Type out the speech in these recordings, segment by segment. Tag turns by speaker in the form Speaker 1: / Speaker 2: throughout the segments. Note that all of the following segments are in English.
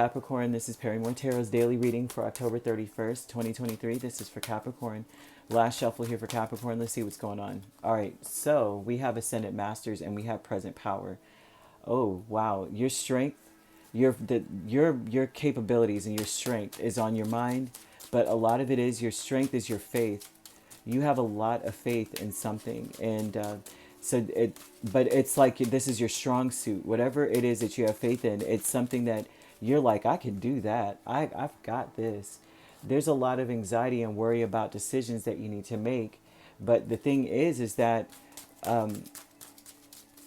Speaker 1: Capricorn, this is Perrymore Tarot's daily reading for October 31st, 2023. This is for Capricorn. Last shuffle here for Capricorn. Let's see what's going on. All right, so we have Ascendant Masters and we have Present Power. Oh, wow. Your strength, your capabilities and your strength is on your mind, but a lot of it is your strength is your faith. You have a lot of faith in something, and but it's like this is your strong suit. Whatever it is that you have faith in, it's something that you're like, I can do that. I've got this. There's a lot of anxiety and worry about decisions that you need to make, but the thing is that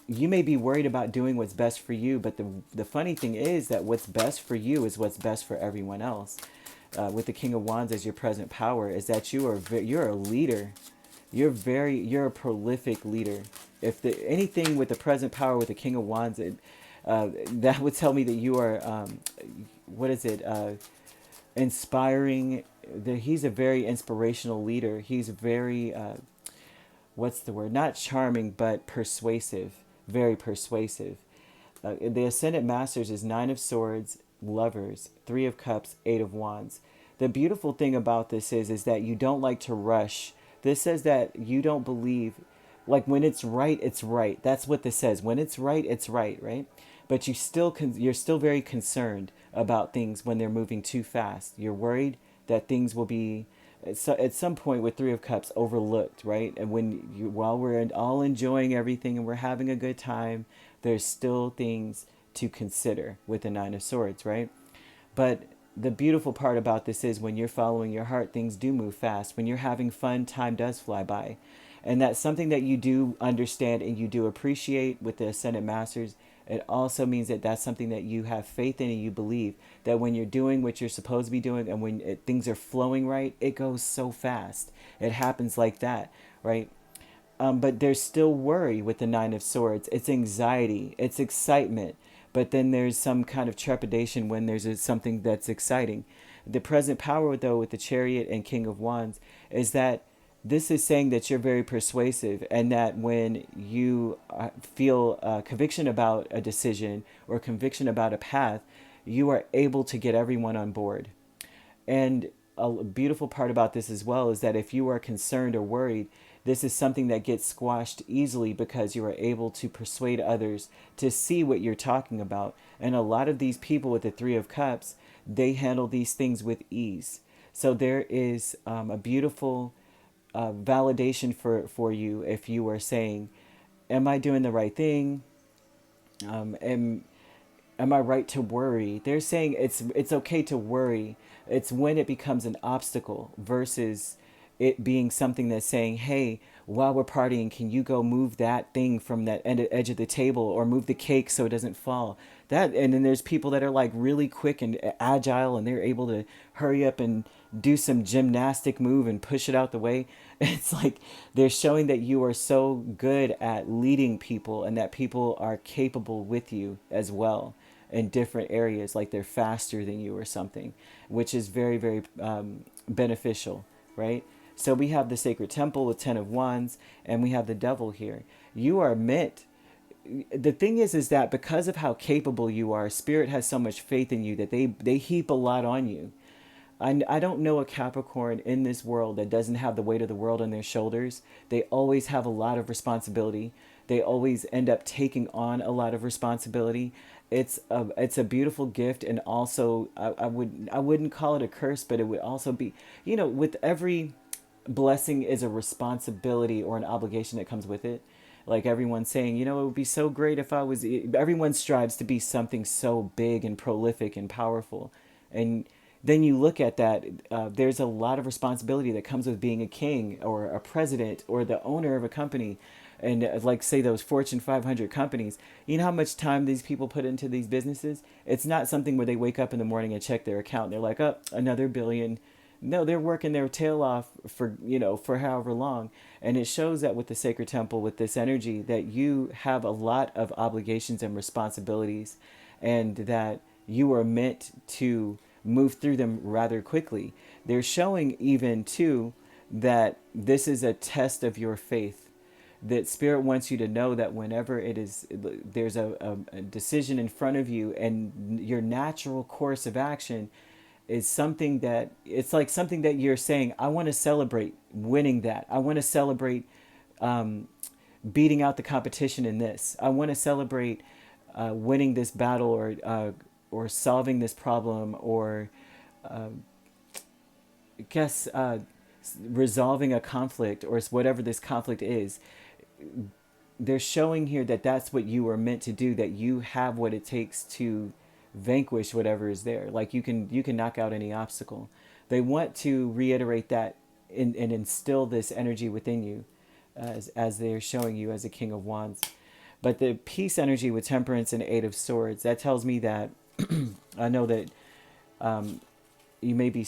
Speaker 1: you may be worried about doing what's best for you, but the funny thing is that what's best for you is what's best for everyone else. With the King of Wands as your present power, is that you're a leader. You're a prolific leader. If anything with the present power with the King of Wands, that would tell me that you are what is it? Inspiring. He's a very inspirational leader. He's very what's the word? Not charming, but persuasive. Very persuasive. The Ascendant Masters is Nine of Swords, Lovers, Three of Cups, Eight of Wands. The beautiful thing about this is that you don't like to rush. This says that you don't believe, like when it's right, it's right. That's what this says. When it's right, right? But you're still very concerned about things when they're moving too fast. You're worried that things will be, so at some point with Three of Cups, overlooked, right? And while we're all enjoying everything and we're having a good time, there's still things to consider with the Nine of Swords, right? But the beautiful part about this is when you're following your heart, things do move fast. When you're having fun, time does fly by. And that's something that you do understand and you do appreciate with the Ascendant Masters. It also means that that's something that you have faith in and you believe that when you're doing what you're supposed to be doing and when things are flowing right, it goes so fast. It happens like that, right? But there's still worry with the Nine of Swords. It's anxiety, it's excitement, but then there's some kind of trepidation when there's something that's exciting. The present power, though, with the Chariot and King of Wands, is that this is saying that you're very persuasive and that when you feel conviction about a decision or conviction about a path, you are able to get everyone on board. And a beautiful part about this as well is that if you are concerned or worried, this is something that gets squashed easily because you are able to persuade others to see what you're talking about. And a lot of these people with the Three of Cups, they handle these things with ease. So there is a beautiful validation for you if you are saying, am I doing the right thing? Am I right to worry? They're saying it's okay to worry. It's when it becomes an obstacle versus it being something that's saying, hey, while we're partying, can you go move that thing from that edge of the table or move the cake so it doesn't fall? And then there's people that are like really quick and agile and they're able to hurry up and do some gymnastic move and push it out the way. It's like they're showing that you are so good at leading people and that people are capable with you as well in different areas, like they're faster than you or something, which is very, very beneficial, right? So we have the Sacred Temple with Ten of Wands, and we have the Devil here. You are meant. The thing is that because of how capable you are, Spirit has so much faith in you that they heap a lot on you. I don't know a Capricorn in this world that doesn't have the weight of the world on their shoulders. They always have a lot of responsibility. They always end up taking on a lot of responsibility. It's a beautiful gift, and also I wouldn't call it a curse, but it would also be, with every blessing is a responsibility or an obligation that comes with it. Like everyone's saying, it would be so great if everyone strives to be something so big and prolific and powerful. And then you look at that, there's a lot of responsibility that comes with being a king or a president or the owner of a company. And like say those Fortune 500 companies, you know how much time these people put into these businesses? It's not something where they wake up in the morning and check their account and they're like, oh, another billion. No, they're working their tail off for however long. And it shows that with the Sacred Temple, with this energy, that you have a lot of obligations and responsibilities and that you are meant to move through them rather quickly. They're showing even too that this is a test of your faith. that Spirit wants you to know that whenever there's a decision in front of you, and your natural course of action is something that, it's like something that you're saying, I want to celebrate winning that. I want to celebrate beating out the competition in this. I want to celebrate winning this battle, or solving this problem, or guess resolving a conflict, or whatever this conflict is. They're showing here that that's what you were meant to do, that you have what it takes to vanquish whatever is there. Like you can knock out any obstacle. They want to reiterate that, and instill this energy within you, as they're showing you as a King of Wands. But the peace energy with Temperance and Eight of Swords, that tells me that I know that you may be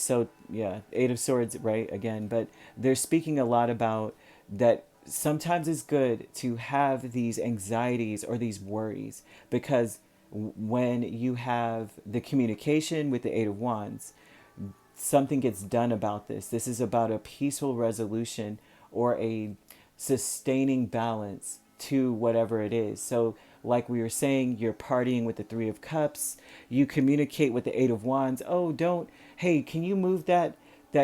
Speaker 1: Eight of Swords, right, again, but they're speaking a lot about that sometimes it's good to have these anxieties or these worries, because when you have the communication with the Eight of Wands, something gets done about this. This is about a peaceful resolution, or a sustaining balance to whatever it is. So like we were saying, you're partying with the Three of Cups, you communicate with the Eight of Wands. Hey, can you move that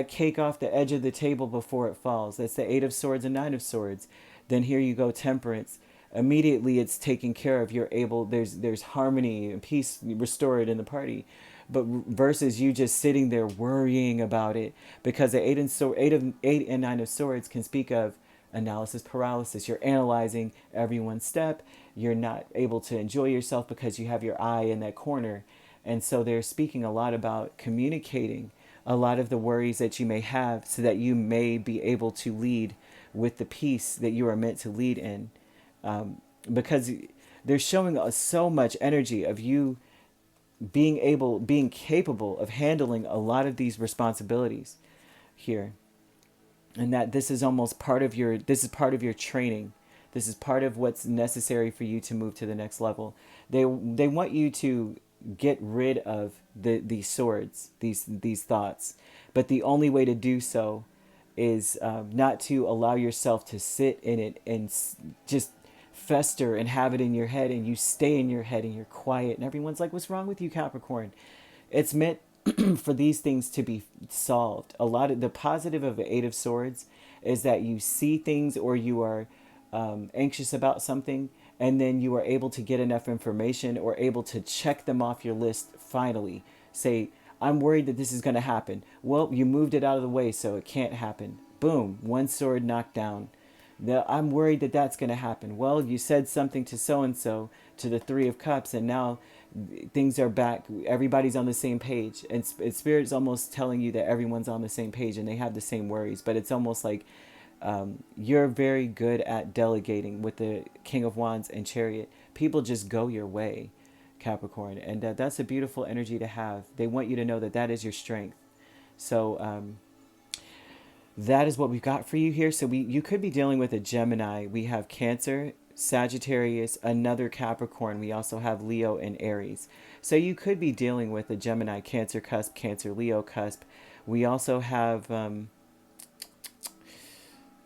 Speaker 1: cake off the edge of the table before it falls? That's the Eight of Swords and Nine of Swords. Then here you go, Temperance. Immediately it's taken care of. You're able, there's harmony and peace restored in the party. But versus you just sitting there worrying about it, because the eight and Nine of Swords can speak of analysis paralysis. You're analyzing every one step. You're not able to enjoy yourself because you have your eye in that corner. And so they're speaking a lot about communicating a lot of the worries that you may have, so that you may be able to lead with the peace that you are meant to lead in. Because they're showing us so much energy of you being capable of handling a lot of these responsibilities here. And that this is almost part of your training. This is part of what's necessary for you to move to the next level. They want you to get rid of these swords, these thoughts. But the only way to do so is not to allow yourself to sit in it and just fester and have it in your head, and you stay in your head and you're quiet and everyone's like, what's wrong with you, Capricorn? It's meant for these things to be solved. A lot of the positive of the Eight of Swords is that you see things, or you are anxious about something, and then you are able to get enough information, or able to check them off your list finally. Say, I'm worried that this is going to happen. Well, you moved it out of the way, so it can't happen. Boom, one sword knocked down. I'm worried that that's going to happen. Well, you said something to so-and-so, to the Three of Cups, and now things are back. Everybody's on the same page. And Spirit's almost telling you that everyone's on the same page and they have the same worries. But it's almost like you're very good at delegating with the King of Wands and Chariot. People just go your way, Capricorn. And that's a beautiful energy to have. They want you to know that that is your strength. So that is what we've got for you here. So you could be dealing with a Gemini. We have Cancer, Sagittarius, another Capricorn. We also have Leo and Aries. So you could be dealing with a Gemini, Cancer cusp, Cancer, Leo cusp. We also have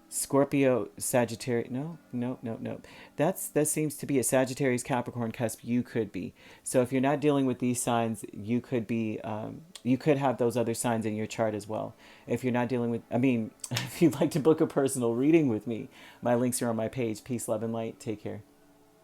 Speaker 1: Scorpio, Sagittarius. No. That seems to be a Sagittarius, Capricorn cusp. You could be. So if you're not dealing with these signs, you could be. You could have those other signs in your chart as well. If you're not dealing with, if you'd like to book a personal reading with me, my links are on my page. Peace, love, and light. Take care.